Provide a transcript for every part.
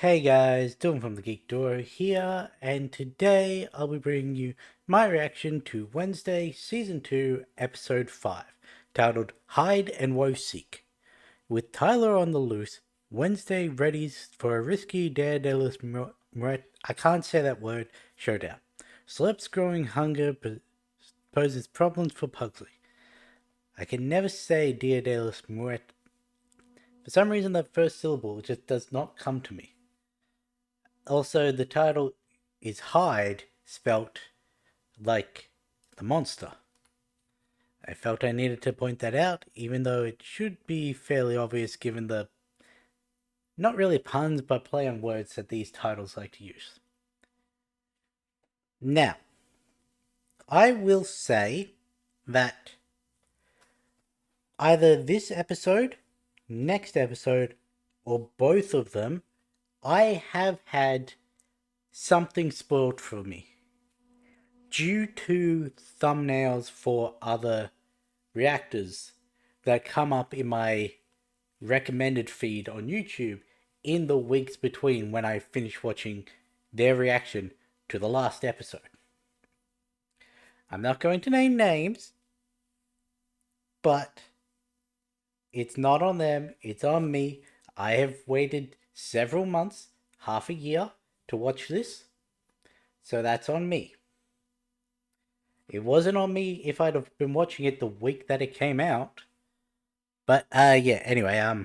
Hey guys, Dylan from the Geek Door here, and today I'll be bringing you my reaction to Wednesday Season 2, Episode 5, titled Hyde and Woe Seek. With Tyler on the loose, Wednesday readies for a risky daredevil I can't say that word showdown. Slep's growing hunger poses problems for Pugsley. I can never say daredevil Muret. For some reason that first syllable just does not come to me. Also, the title is Hyde, spelt like the monster. I felt I needed to point that out, even though it should be fairly obvious given the not really puns but play on words that these titles like to use. Now, I will say that either this episode, next episode, or both of them, I have had something spoiled for me due to thumbnails for other reactors that come up in my recommended feed on YouTube in the weeks between when I finish watching their reaction to the last episode. I'm not going to name names, but it's not on them, it's on me. I have waited several months, half a year, to watch this, so that's on me. It wasn't on me if I'd have been watching it the week that it came out. But yeah, anyway,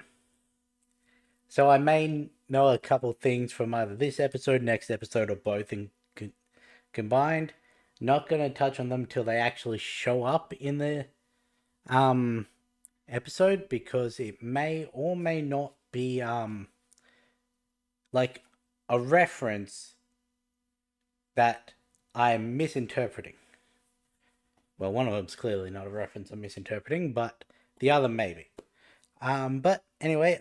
so I may know a couple things from either this episode, next episode, or both combined. Not gonna touch on them till they actually show up in the um episode because it may or may not be like a reference that I'm misinterpreting. Well, one of them's clearly not a reference I'm misinterpreting, but the other maybe. But anyway,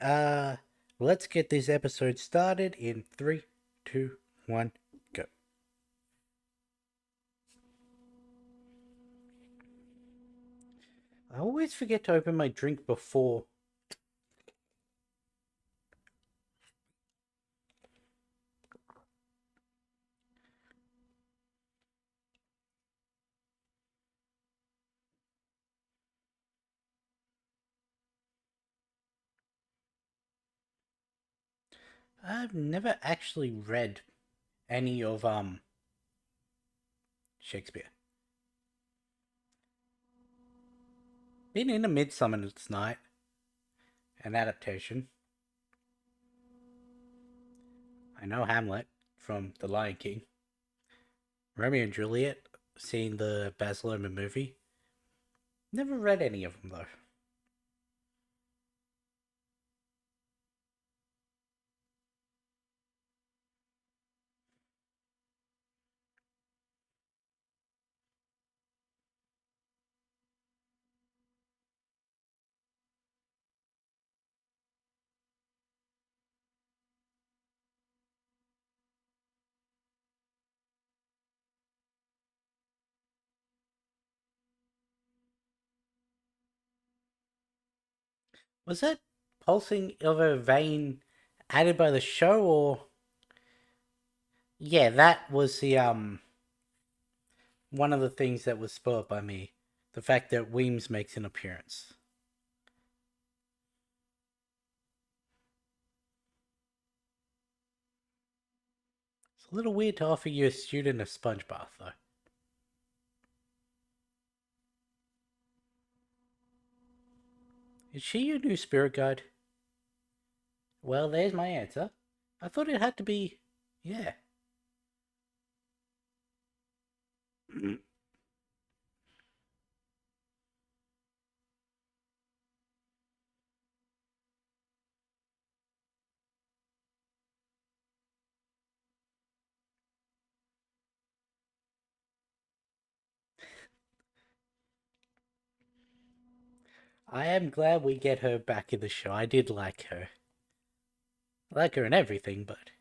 let's get this episode started in 3, 2, 1, go. I always forget to open my drink before. I've never actually read any of Shakespeare. Been in A Midsummer's Night, an adaptation. I know Hamlet from The Lion King. Romeo and Juliet, seen the Baz Luhrmann movie. Never read any of them though. Was that pulsing of a vein added by the show or? Yeah, that was the one of the things that was spoiled by me. The fact that Weems makes an appearance. It's a little weird to offer your student a sponge bath though. Is she your new spirit guide? Well, there's my answer. I thought it had to be. Yeah. I am glad we get her back in the show. I did like her. I like her and everything, but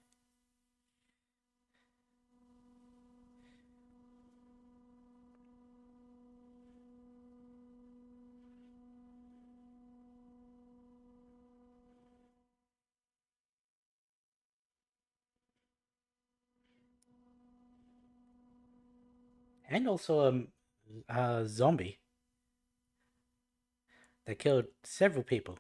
and also a zombie that killed several people.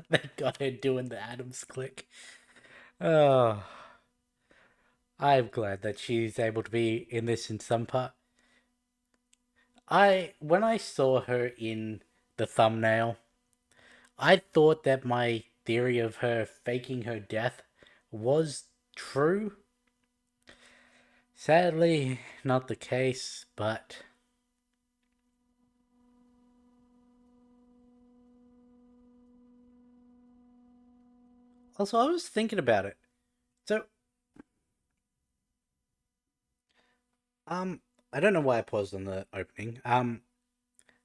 They got her doing the Adams click. Oh, I'm glad that she's able to be in this in some part. When I saw her in the thumbnail, I thought that my theory of her faking her death was true. Sadly, not the case, but also I was thinking about it. So, um, I don't know why I paused on the opening.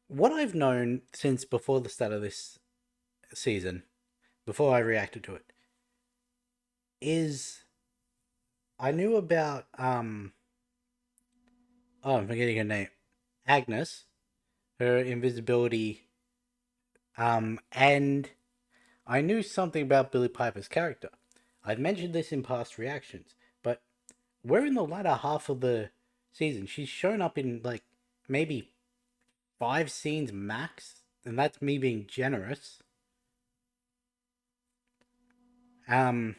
What I've known since before the start of this season, before I reacted to it, is I knew about oh, I'm forgetting her name. Agnes, her invisibility, and I knew something about Billy Piper's character. I've mentioned this in past reactions, but we're in the latter half of the season. She's shown up in like maybe 5 scenes max, and that's me being generous. Um,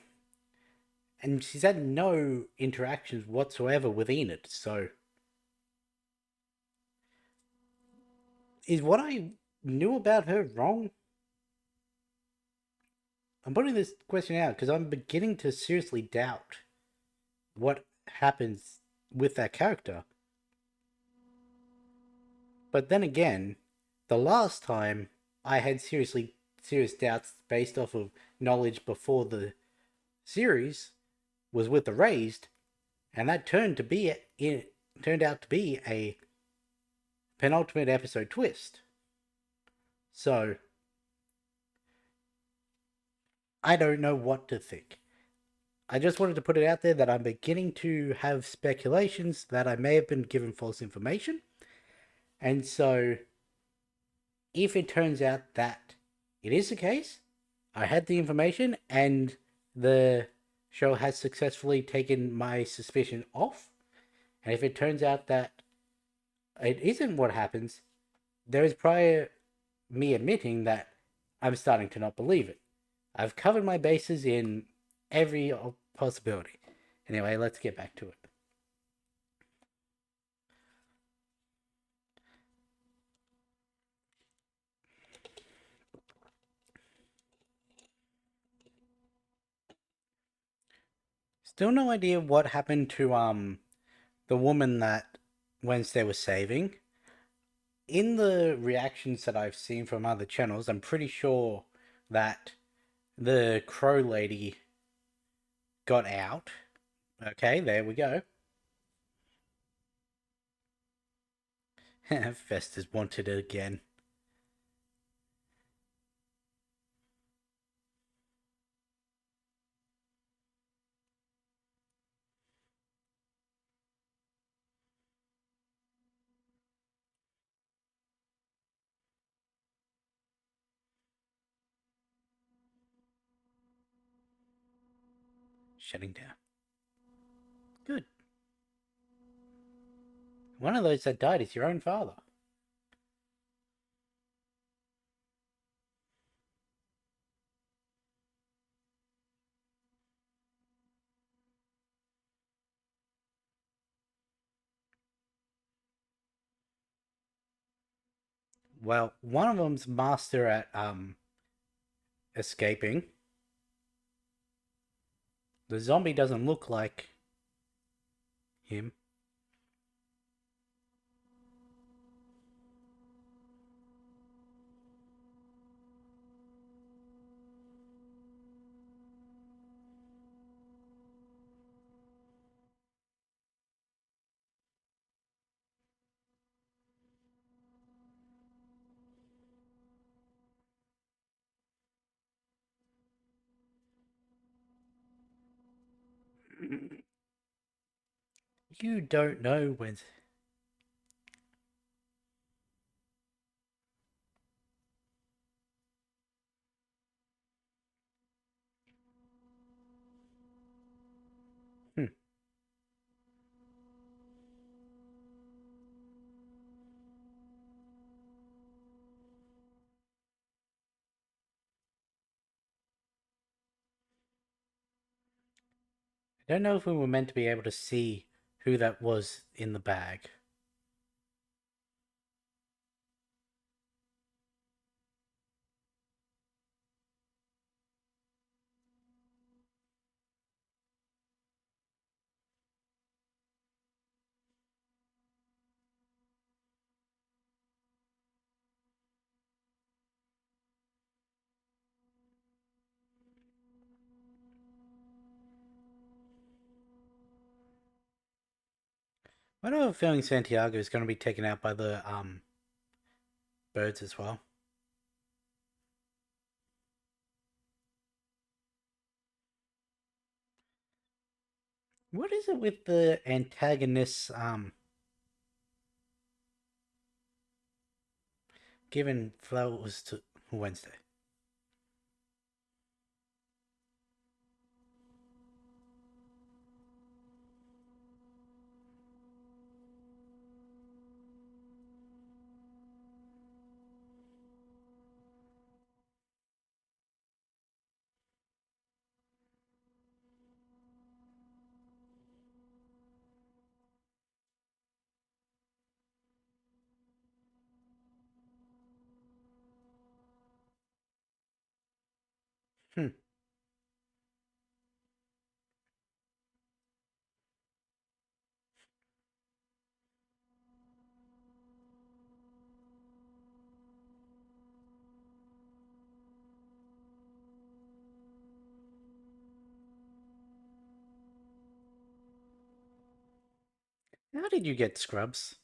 and she's had no interactions whatsoever with Enid. So, is what I knew about her wrong? I'm putting this question out because I'm beginning to seriously doubt what happens with that character. But then again, the last time I had serious doubts based off of knowledge before the series was with the Raised, and that turned out to be a penultimate episode twist. So I don't know what to think. I just wanted to put it out there that I'm beginning to have speculations that I may have been given false information. And so, if it turns out that it is the case, I had the information and the show has successfully taken my suspicion off. And if it turns out that it isn't what happens, there is prior me admitting that I'm starting to not believe it. I've covered my bases in every possibility. Anyway, let's get back to it. Still no idea what happened to the woman that Wednesday was saving. In the reactions that I've seen from other channels, I'm pretty sure that the crow lady got out. Okay, there we go. Festus wanted it again. Shutting down. Good. One of those that died is your own father. Well, one of them's master at escaping. The zombie doesn't look like him. You don't know when. Hmm. I don't know if we were meant to be able to see who that was in the bag. I don't have a feeling Santiago is going to be taken out by the birds as well. What is it with the antagonists giving flowers to Wednesday? Hmm. How did you get scrubs?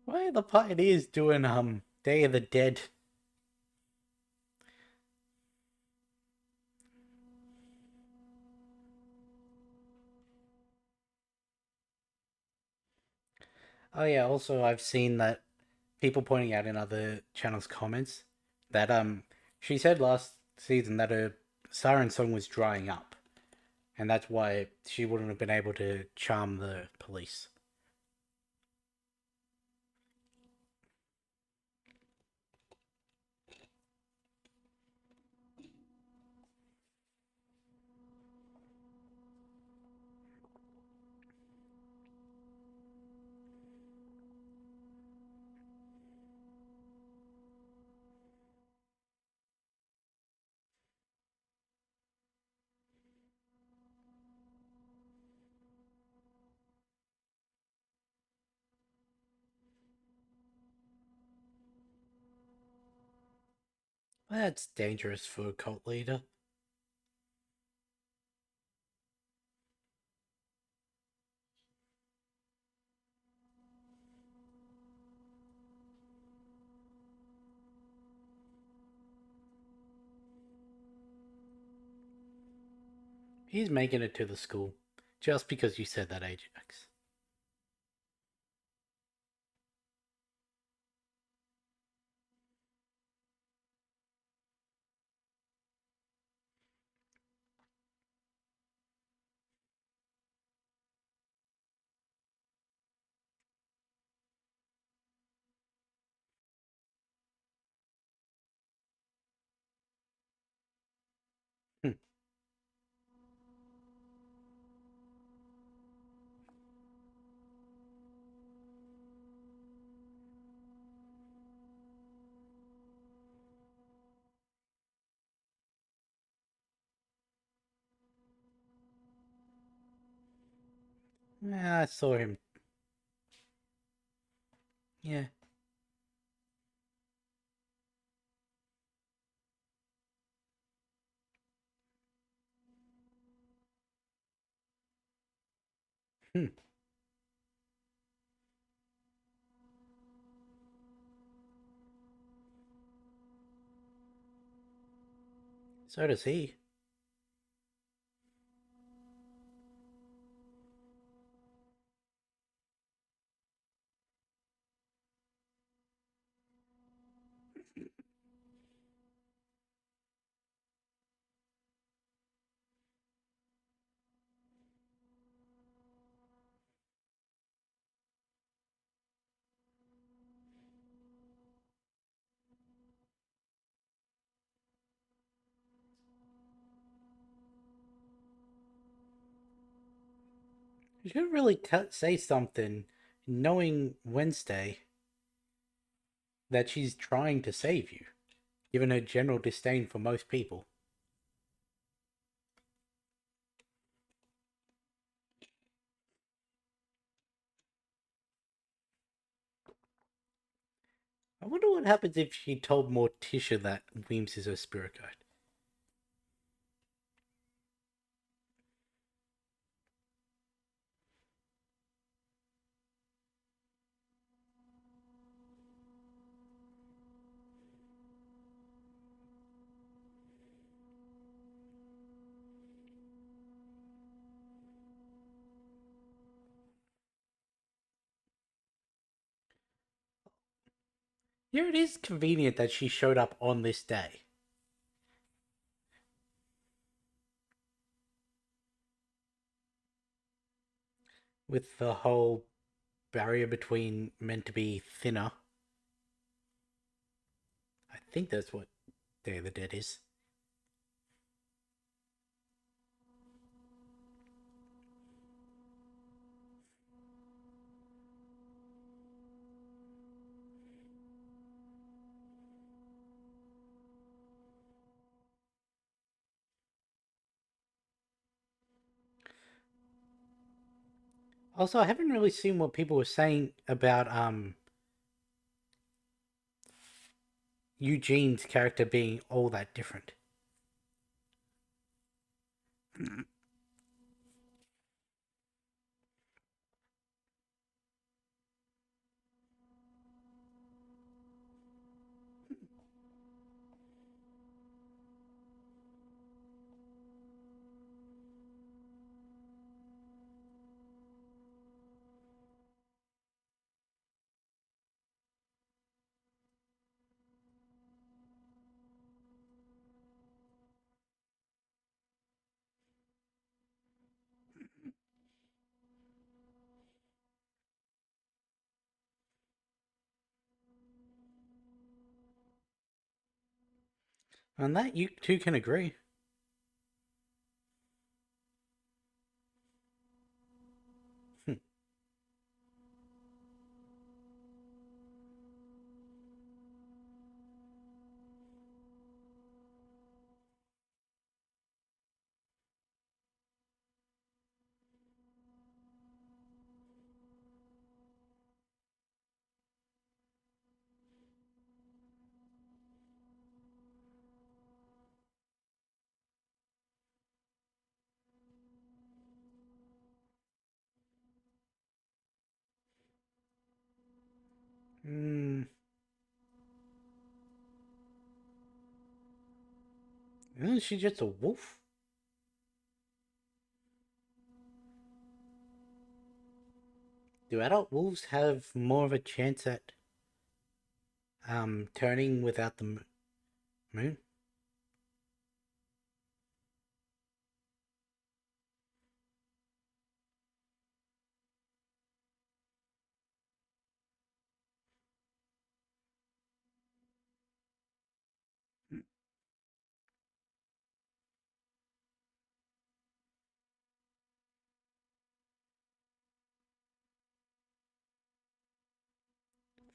Why are the pioneers doing Day of the Dead? Oh yeah, also I've seen that people pointing out in other channels' comments that she said last season that her siren song was drying up, and that's why she wouldn't have been able to charm the police. That's dangerous for a cult leader. He's making it to the school just because you said that, Ajax. Hmm. Yeah, I saw him. Yeah. Hmm. So does he. You should really say something, knowing Wednesday, that she's trying to save you, given her general disdain for most people. I wonder what happens if she told Morticia that Weems is her spirit guide. Here it is convenient that she showed up on this day. With the whole barrier between meant to be thinner. I think that's what Day of the Dead is. Also, I haven't really seen what people were saying about Eugene's character being all that different. On that, you two can agree. Hmm. Mm, isn't she just a wolf? Do adult wolves have more of a chance at turning without the moon?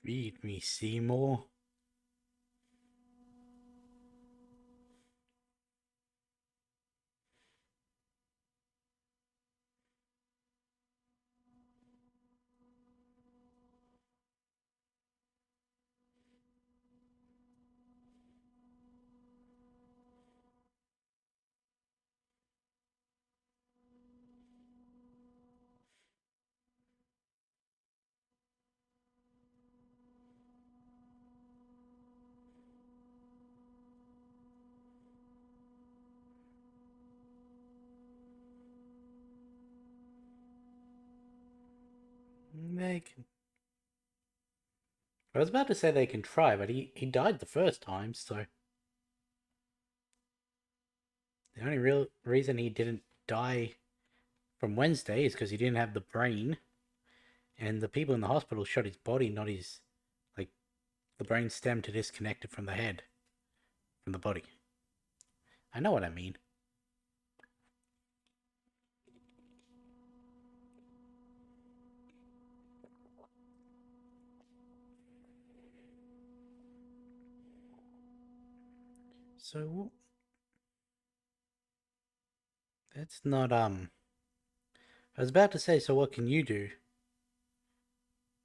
Read me, Seymour. They can. I was about to say they can try, but he died the first time, so the only real reason he didn't die from Wednesday is because he didn't have the brain, and the people in the hospital shot his body, not his like the brain stem to disconnect it from the head, from the body. I know what I mean. So that's not I was about to say, so what can you do?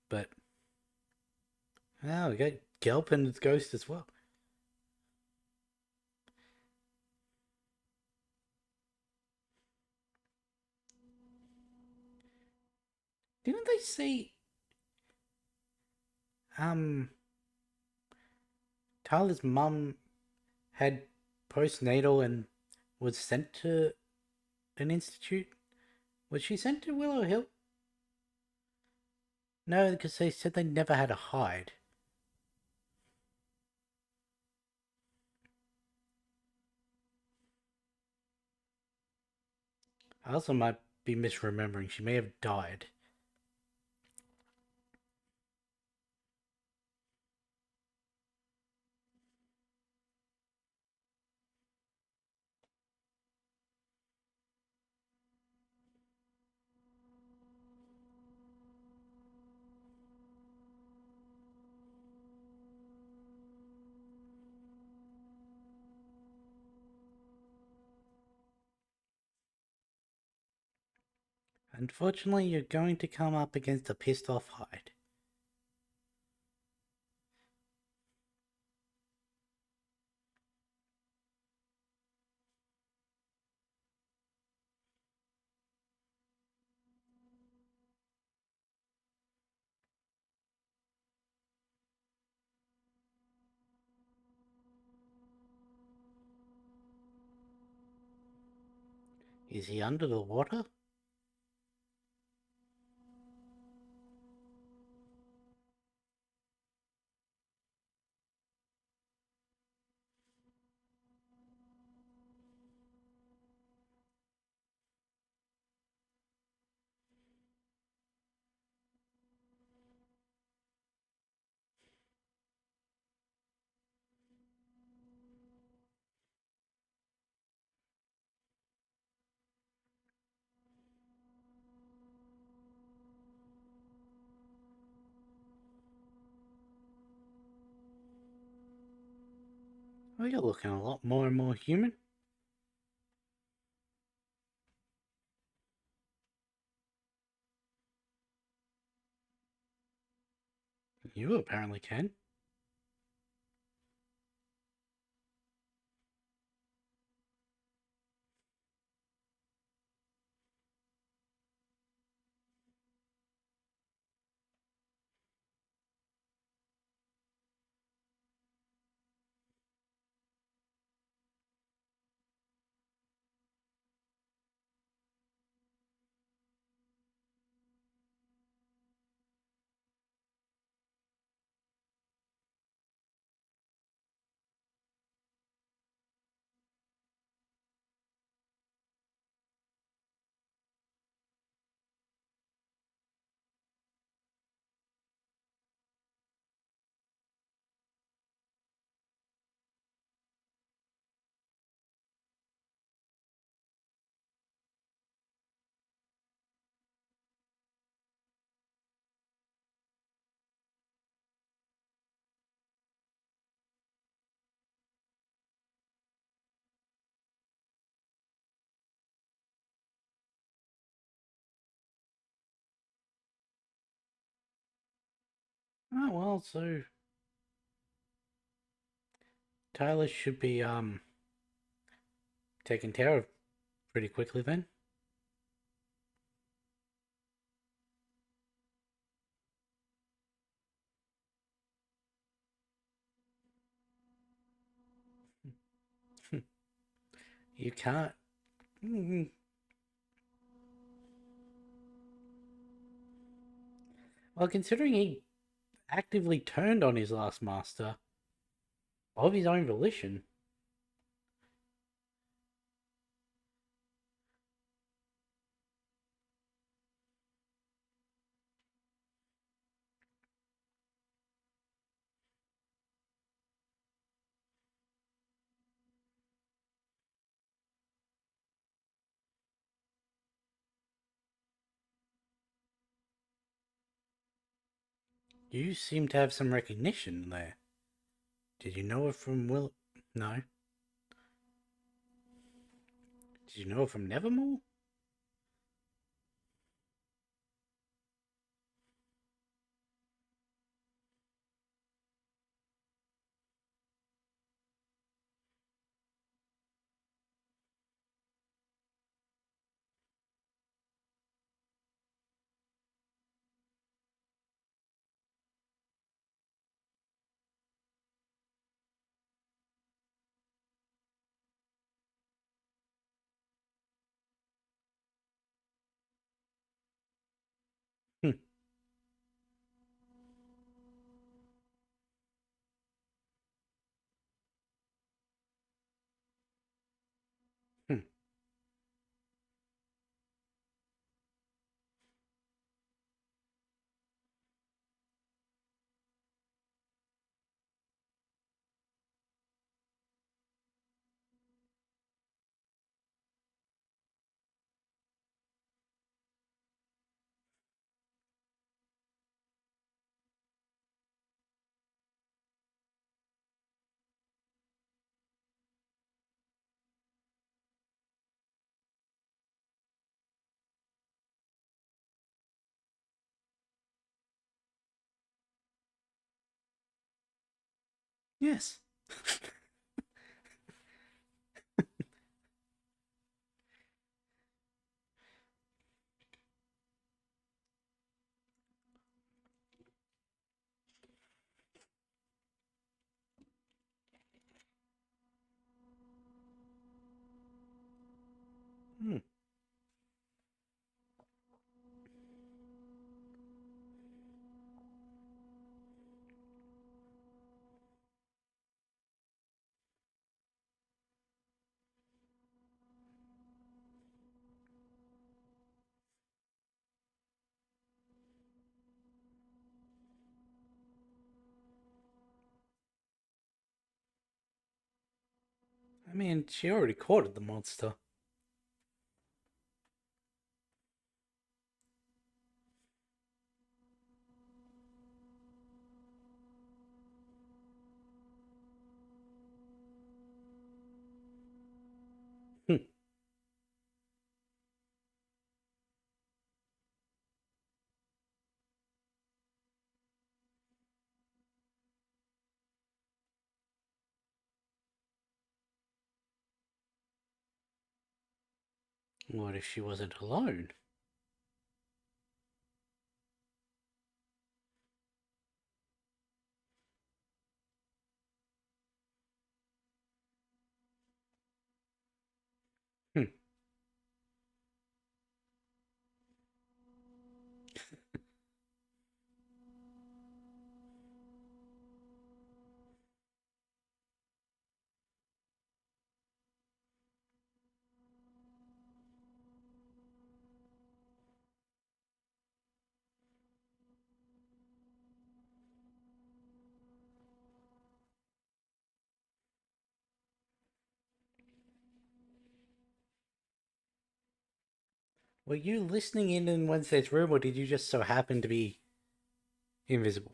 But oh, we got Gelp Ghost as well. Didn't they say um Tyler's mum had postnatal and was sent to an institute? Was she sent to Willow Hill? No, because they said they never had a Hyde. I also might be misremembering. She may have died. Unfortunately, you're going to come up against a pissed off Hyde. Is he under the water? Oh, you're looking a lot more and more human. You apparently can. Oh well, so Tyler should be taken care of pretty quickly then. You can't. Mm, Well, considering he actively turned on his last master of his own volition. You seem to have some recognition there. Did you know it from Will? No. Did you know it from Nevermore? Hmm. Hmm. Yes. Hmm. I mean, she already caught the monster. Hmm. What if she wasn't alone? Hmm. Were you listening in Wednesday's room, or did you just so happen to be invisible?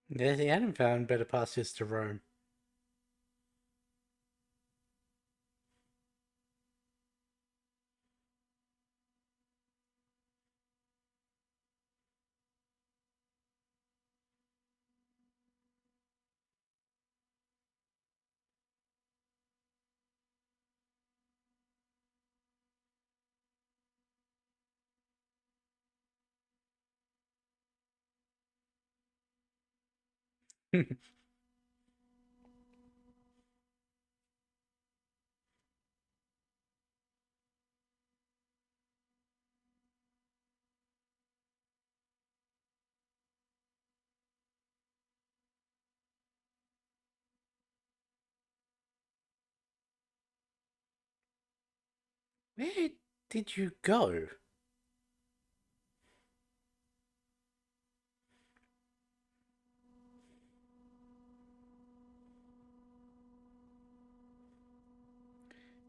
Yeah, he hadn't found better pastures to roam. Where did you go?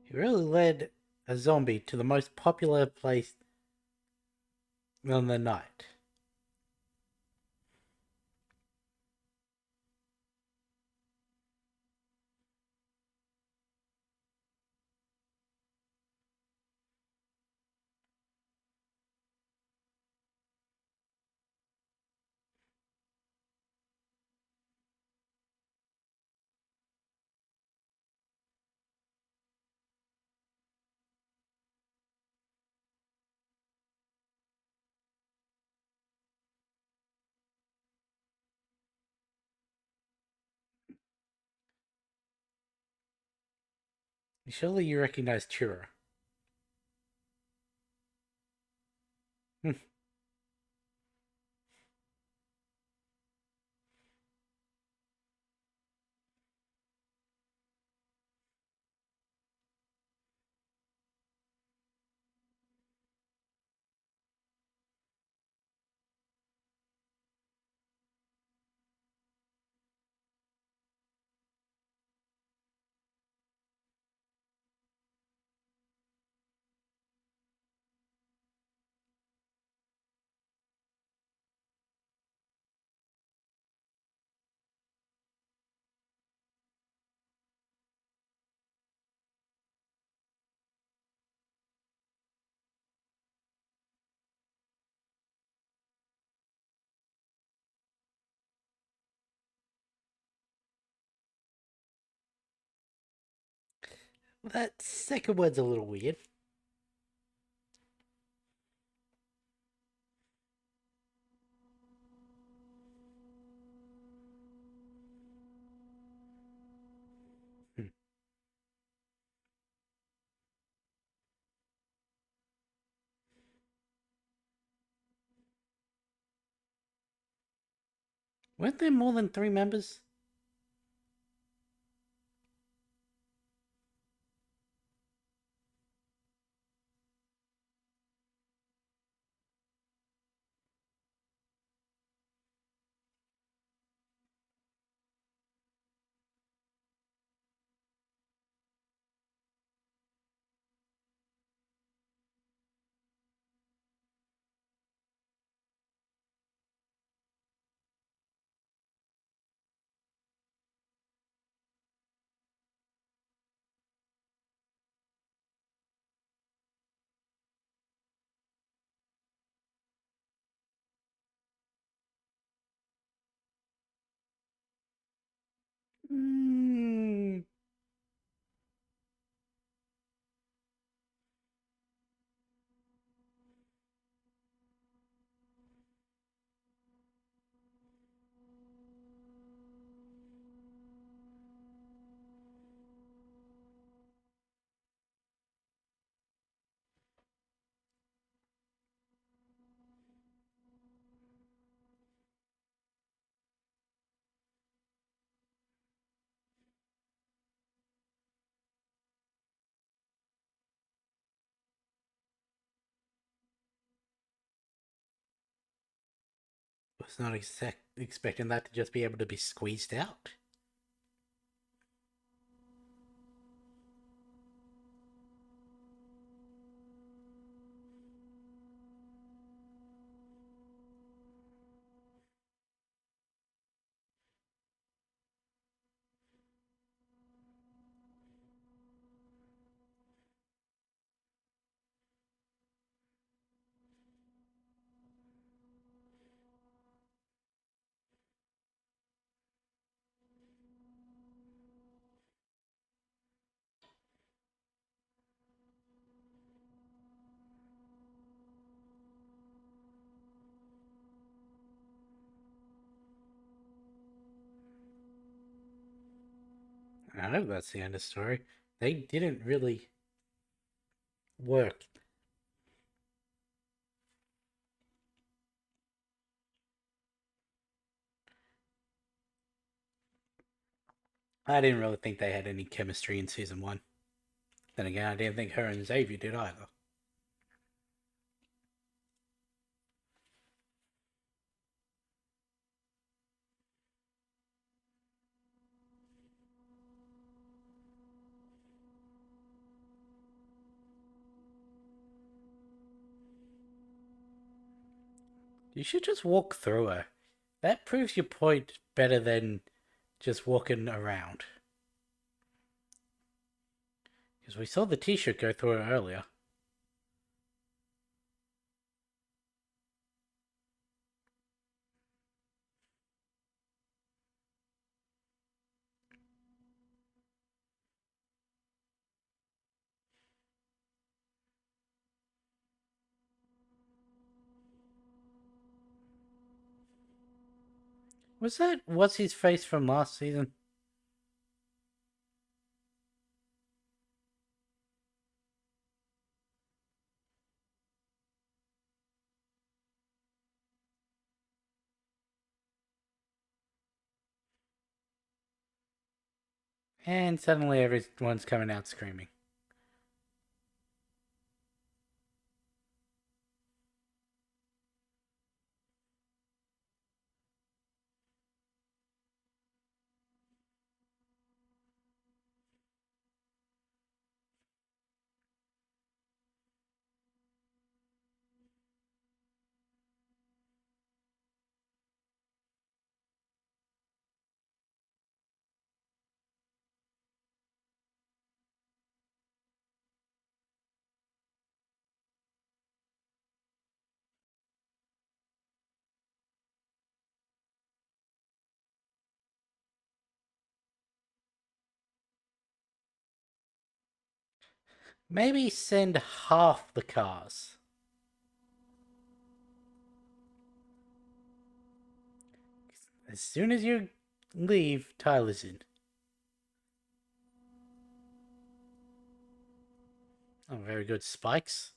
He really led a zombie to the most popular place on the night. Surely you recognize Chura. That second word's a little weird. Hmm. Weren't there more than three members? Mm, was not expecting that to just be able to be squeezed out. I hope that's the end of the story. They didn't really work. I didn't really think they had any chemistry in season one. Then again, I didn't think her and Xavier did either. You should just walk through her. That proves your point better than just walking around. Because we saw the t-shirt go through her earlier. Was that what's his face from last season? And suddenly everyone's coming out screaming. Maybe send half the cars. As soon as you leave, Tyler's in. Oh, very good. Spikes.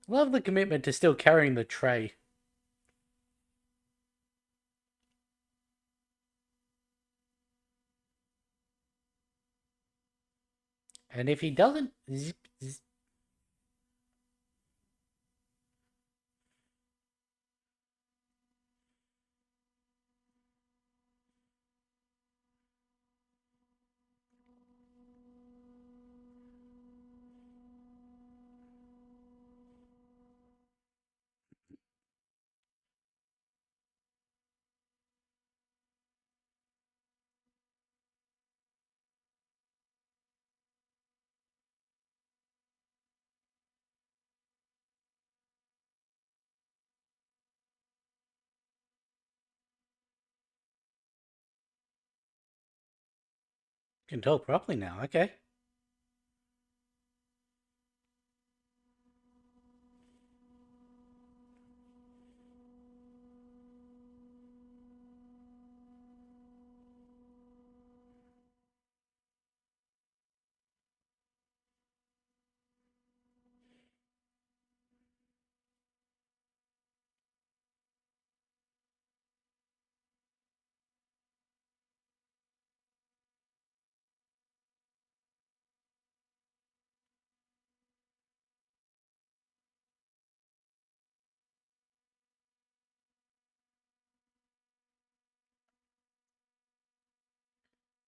Love the commitment to still carrying the tray. And if he doesn't, zip, zip, can talk properly now. Okay.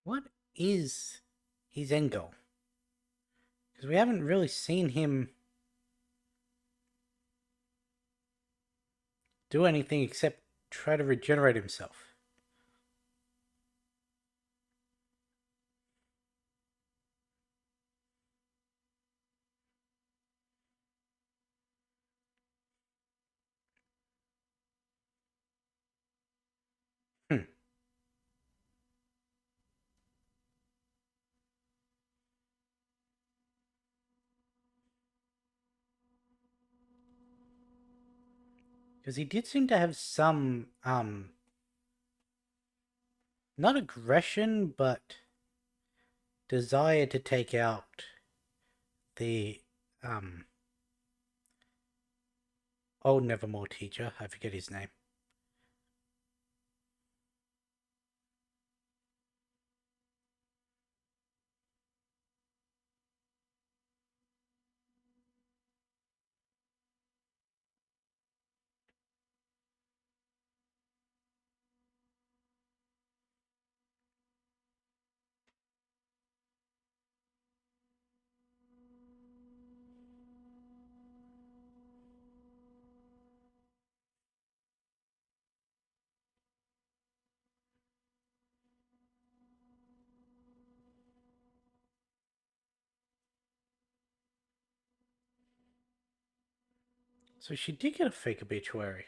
What is his end goal? Because we haven't really seen him do anything except try to regenerate himself. Hmm. Because he did seem to have some not aggression, but desire to take out the um old Nevermore teacher. I forget his name. So she did get a fake obituary.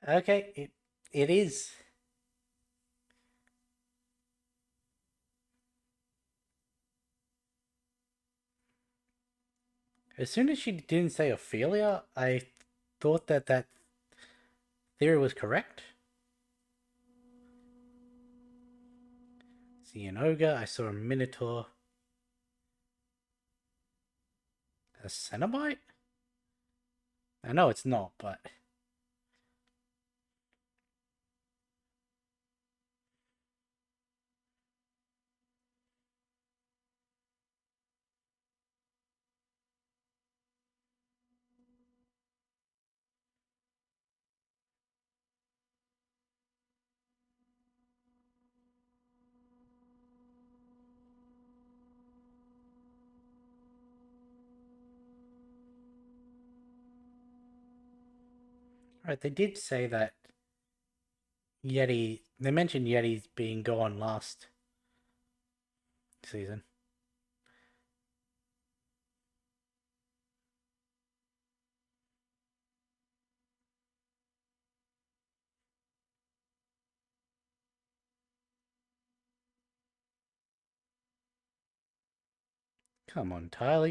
Okay, it is. As soon as she didn't say Ophelia, I thought that that theory was correct. See an ogre. I saw a minotaur. A Cenobite? I know it's not, but right. They did say that Yeti. They mentioned Yeti's being gone last season. Come on, Tyler.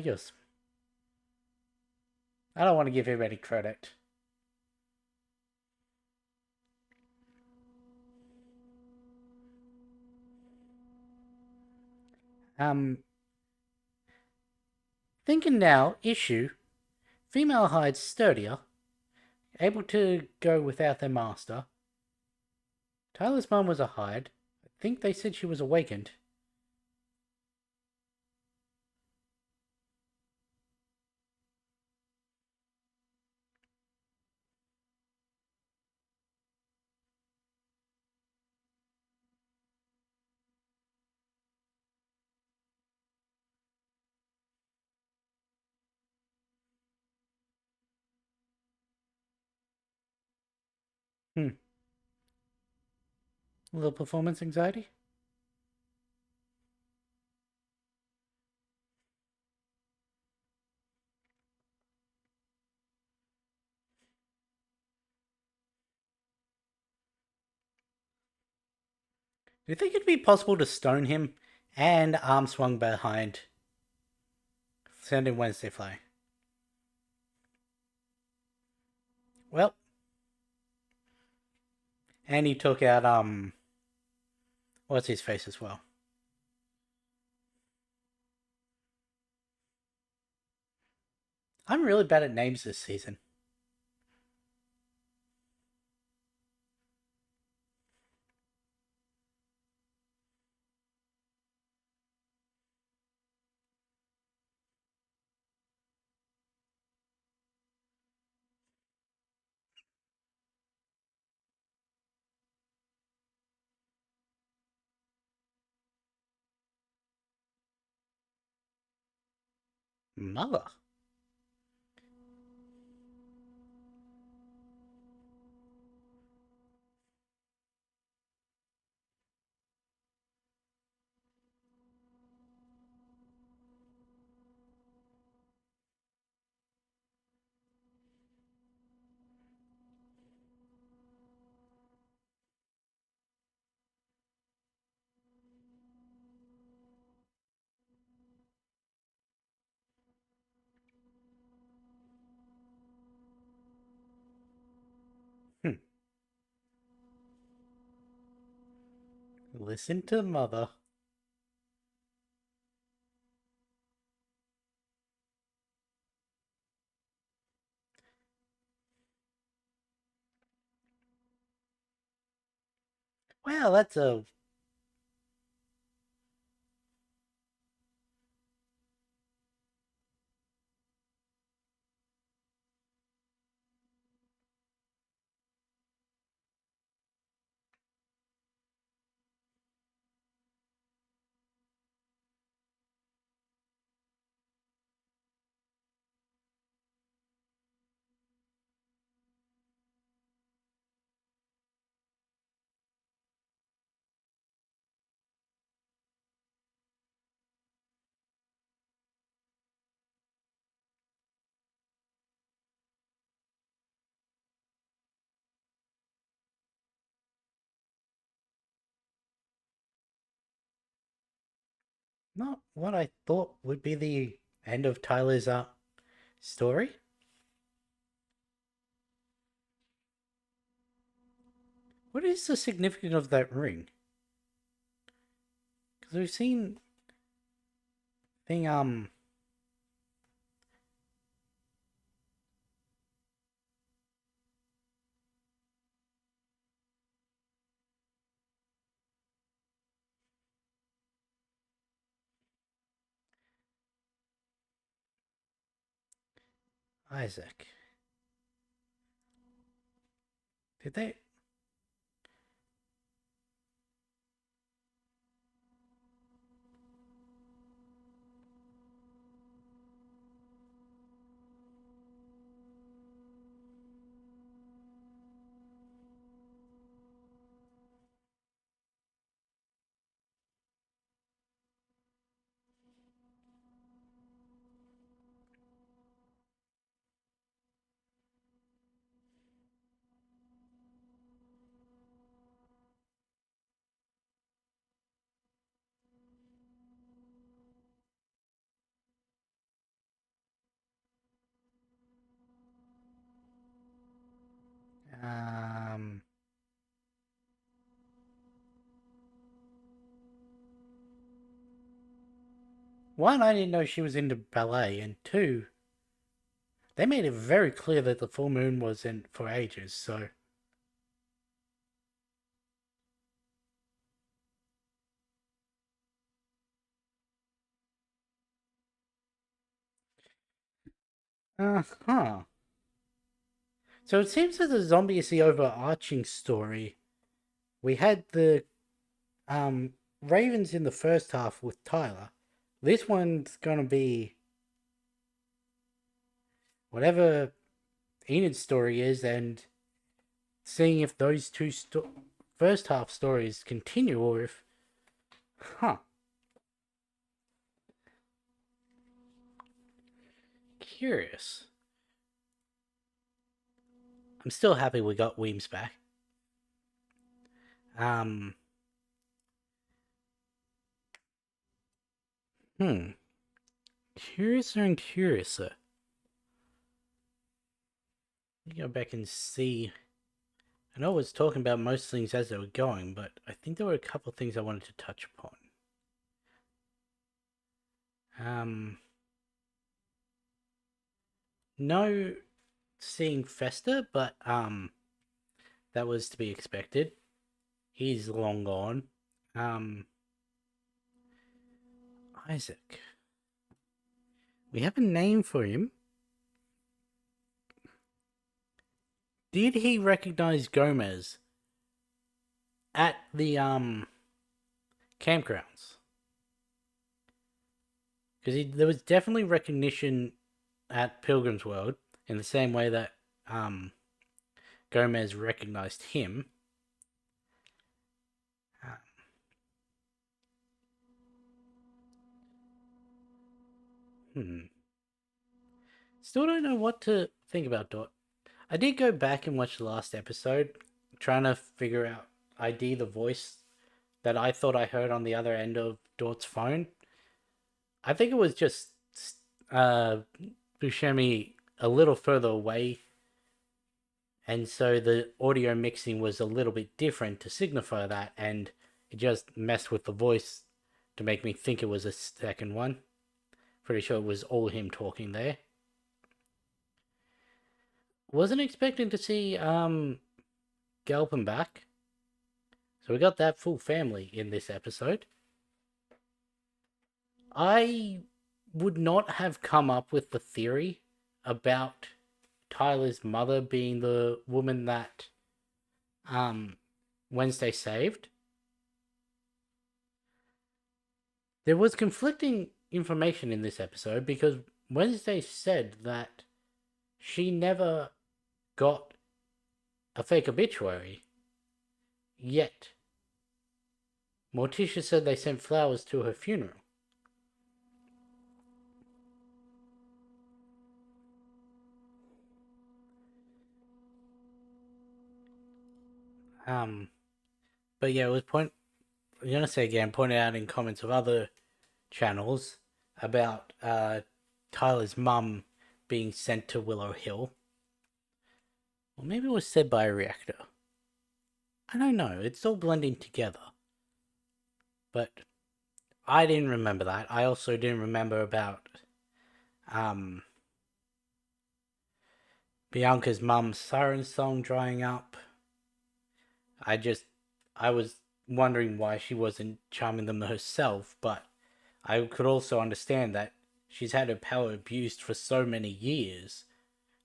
I don't want to give him any credit. Um, Thinking now, issue female hides sturdier, able to go without their master. Tyler's mum was a hide. I think they said she was awakened. Hmm. A little performance anxiety. Do you think it'd be possible to stone him and arm swung behind, sending Wednesday flying? Well, and he took out what's his face as well. I'm really bad at names this season. Mother. Listen to mother. Well, that's a not what I thought would be the end of Tyler's story. What is the significance of that ring? Because we've seen thing Isaac. Did they? Um, One, I didn't know she was into ballet, and two, they made it very clear that the full moon wasn't for ages. So, huh. So it seems that the zombie is the overarching story. We had the Ravens in the first half with Tyler. This one's gonna be whatever Enid's story is, and seeing if those first half stories continue or if, huh? Curious. I'm still happy we got Weems back. Um, hmm. Curiouser and curiouser. Let me go back and see. I know I was talking about most things as they were going, but I think there were a couple of things I wanted to touch upon. Um, no seeing Fester, but that was to be expected. He's long gone. Um, Isaac. We have a name for him. Did he recognize Gomez at the campgrounds? Because there was definitely recognition at Pilgrim's World in the same way that Gomez recognized him. Uh, hmm. Still don't know what to think about Dot. I did go back and watch the last episode, trying to figure out ID the voice that I thought I heard on the other end of Dort's phone. I think it was just uh, Buscemi a little further away, and so the audio mixing was a little bit different to signify that. And It just messed with the voice to make me think it was a second one. Pretty sure it was all him talking there. Wasn't expecting to see Galpin back. So we got that full family in this episode. I would not have come up with the theory about Tyler's mother being the woman that Wednesday saved. There was conflicting information in this episode because Wednesday said that she never got a fake obituary, yet Morticia said they sent flowers to her funeral. Um, but yeah, it was I'm gonna say again, pointed out in comments of other channels about Tyler's mum being sent to Willow Hill. Or maybe it was said by a reactor. I don't know. It's all blending together. But I didn't remember that. I also didn't remember about um, Bianca's mum's siren song drying up. I was wondering why she wasn't charming them herself, but I could also understand that she's had her power abused for so many years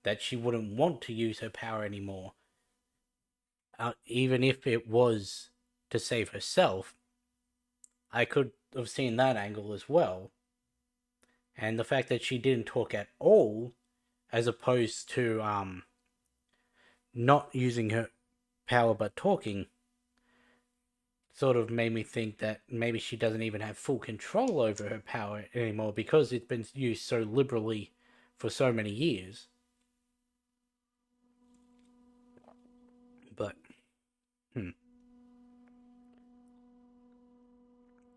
that she wouldn't want to use her power anymore. Even if it was to save herself, I could have seen that angle as well. And the fact that she didn't talk at all, as opposed to not using her power but talking, sort of made me think that maybe she doesn't even have full control over her power anymore because it's been used so liberally for so many years. But, hmm.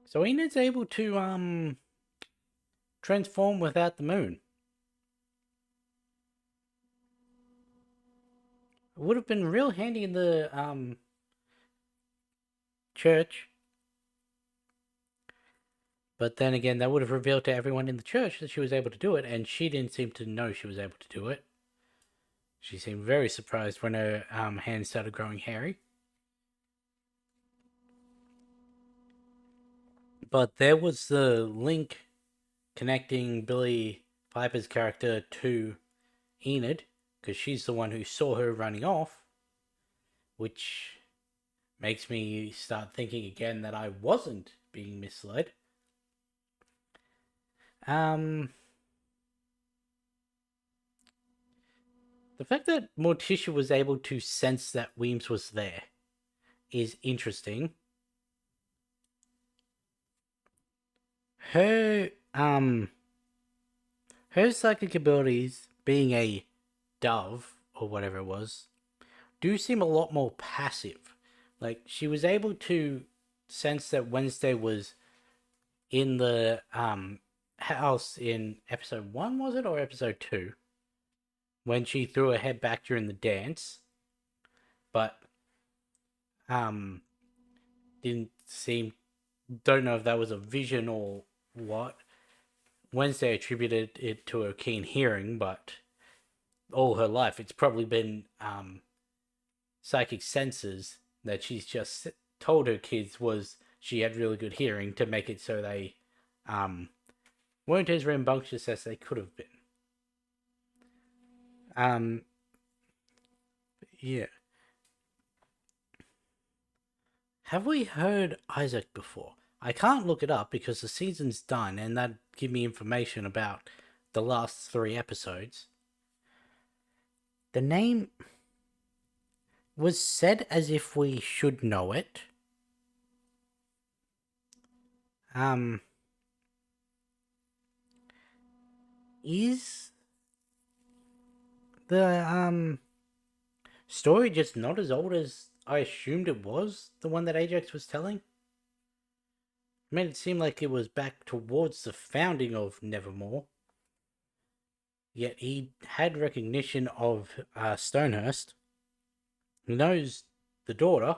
So Enid's able to transform without the moon. It would have been real handy in the church. But then again, that would have revealed to everyone in the church that she was able to do it, and she didn't seem to know she was able to do it. She seemed very surprised when her hands started growing hairy. But there was the link connecting Billy Piper's character to Enid, because she's the one who saw her running off, which makes me start thinking again that I wasn't being misled. Um, the fact that Morticia was able to sense that Weems was there is interesting. Her her psychic abilities, being a dove or whatever it was, do seem a lot more passive. Like she was able to sense that Wednesday was in the house in episode 1, was it, or episode 2, when she threw her head back during the dance, but um didn't seem, don't know if that was a vision or what. Wednesday attributed it to her keen hearing, but all her life it's probably been psychic senses that she's just told her kids was she had really good hearing to make it so they weren't as rambunctious as they could have been. Um, yeah. Have we heard Isaac before? I can't look it up because the season's done, and that give me information about the last 3 episodes. The name was said as if we should know it. Um, is the story just not as old as I assumed it was? The one that Ajax was telling? It made it seem like it was back towards the founding of Nevermore. Yet he had recognition of Stonehurst. He knows the daughter.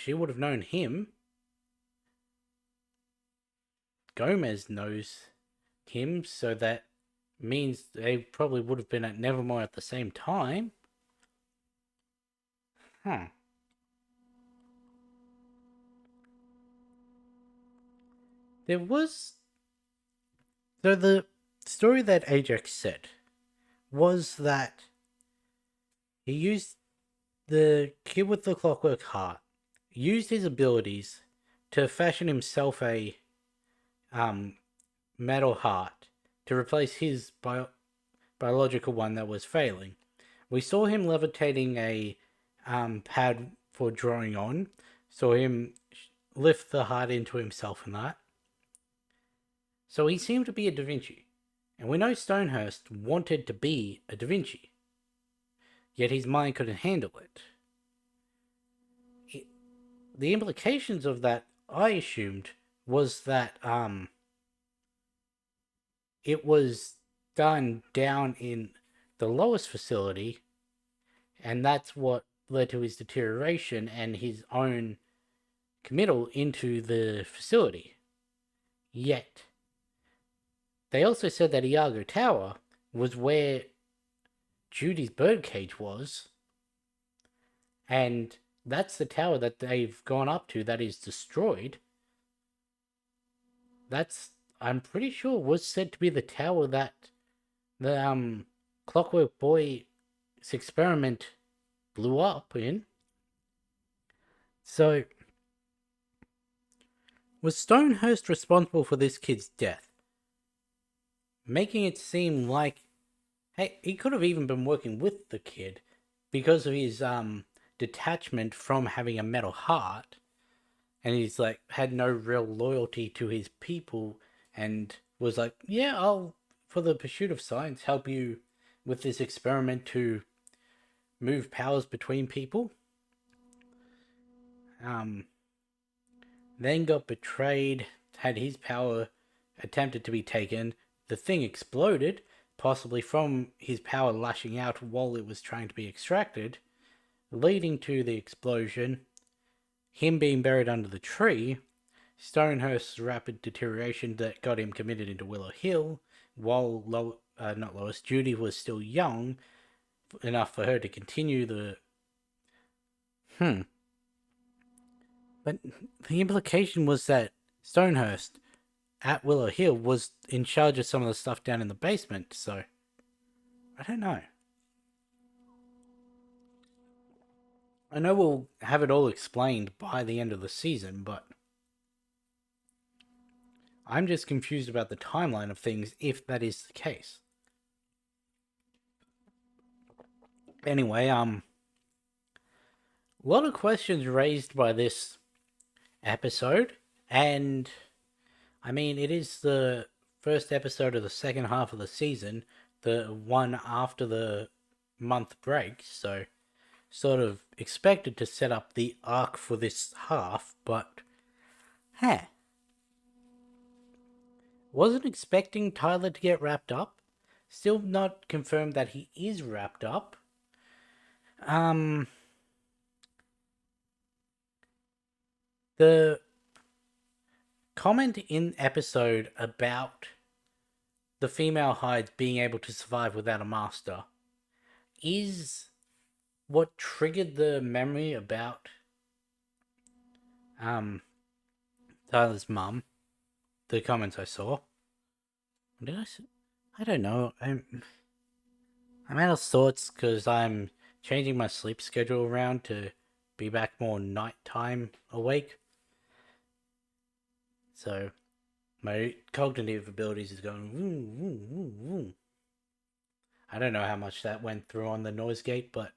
she would have known him. Gomez knows him, so that means they probably would have been at Nevermore at the same time. Huh. There was. So the story that Ajax said was that he used the kid with the clockwork heart, used his abilities to fashion himself a um, metal heart to replace his biological one that was failing. We saw him levitating a pad for drawing on, saw him lift the heart into himself and that. So he seemed to be a Da Vinci. And we know Stonehurst wanted to be a Da Vinci, yet his mind couldn't handle it. The implications of that, I assumed, was that it was done down in the lowest facility, and that's what led to his deterioration and his own committal into the facility. Yet, they also said that Iago Tower was where Judy's birdcage was, and that's the tower that they've gone up to that is destroyed. That's, I'm pretty sure, was said to be the tower that the Clockwork Boy's experiment blew up in. So, was Stonehurst responsible for this kid's death? Making it seem like, hey, he could have even been working with the kid because of his detachment from having a metal heart, and he's like had no real loyalty to his people, and was like, yeah, I'll, for the pursuit of science, help you with this experiment to move powers between people. Then got betrayed, had his power attempted to be taken. The thing exploded, possibly from his power lashing out while it was trying to be extracted, leading to the explosion, him being buried under the tree, Stonehurst's rapid deterioration that got him committed into Willow Hill, while not Lois, Judy was still young enough for her to continue the. But the implication was that Stonehurst at Willow Hill was in charge of some of the stuff down in the basement, so I don't know. I know we'll have it all explained by the end of the season, but I'm just confused about the timeline of things if that is the case. Anyway, a lot of questions raised by this episode, and I mean, it is the first episode of the second half of the season, the one after the month break, so sort of expected to set up the arc for this half, but wasn't expecting Tyler to get wrapped up. Still not confirmed that he is wrapped up. The comment in episode about the female Hyde being able to survive without a master is what triggered the memory about Tyler's mum. The comments I saw. Did I? I don't know. I'm out of sorts because I'm changing my sleep schedule around to be back more nighttime awake. So my cognitive abilities is going woo, woo, woo, woo. I don't know how much that went through on the noise gate, but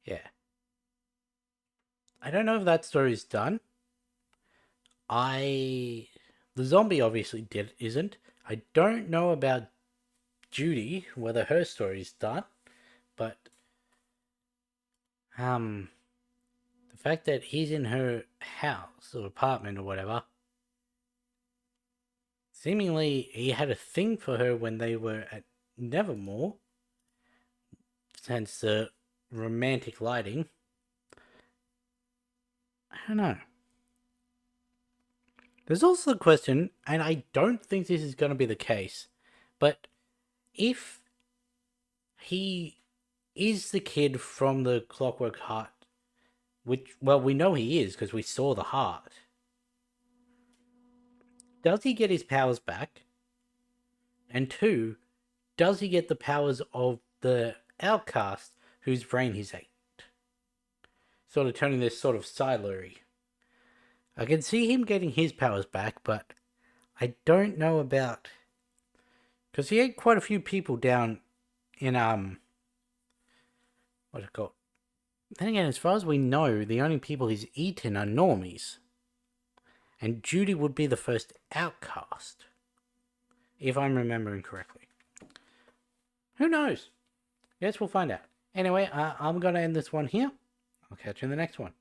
yeah. I don't know if that story's done. The zombie obviously isn't. I don't know about Judy, whether her story's done, but the fact that he's in her house or apartment or whatever, seemingly he had a thing for her when they were at Nevermore, since the romantic lighting. don't know. There's also the question, and I don't think this is going to be the case, but if he is the kid from the Clockwork Heart, which, well, we know he is because we saw the heart, does he get his powers back? And two, does he get the powers of the outcast whose brain he's ate? Sort of turning this sort of siderery. I can see him getting his powers back, but I don't know about... Because he ate quite a few people down in, what's it called? Then again, as far as we know, the only people he's eaten are normies. And Judy would be the first outcast. If I'm remembering correctly. Who knows? Yes, we'll find out. Anyway, I'm going to end this one here. I'll catch you in the next one.